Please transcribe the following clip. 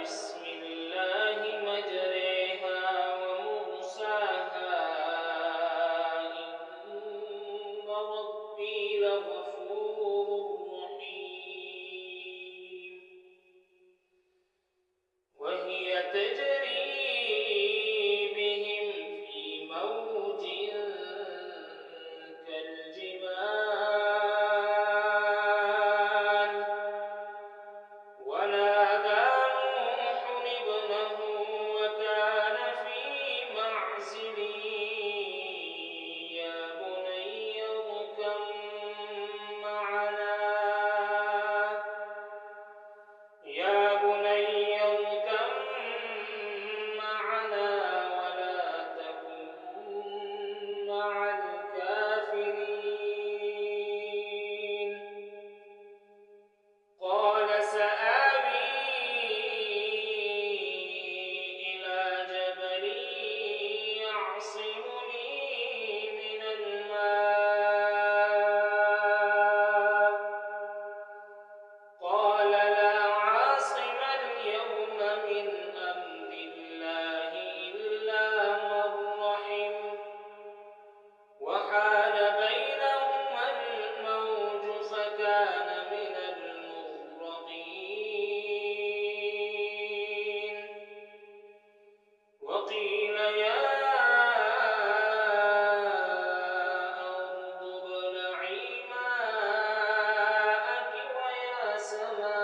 بسم الله مجريها ومرساها إن ربي لغفور رحيم وهي تجري بهم في موج كالجبال ونادى نوح ابنه وكان في معزل يا بني اركب معنا ولا تكن مع الكافرين قال سآوي إلى جبل يعصمني من الماء قال لا عاصم اليوم من أمر الله إلا من رحم وحال بينهما الموج فكان من المغرقين وقيل يا أرض ابلعي ماءك ويا سماء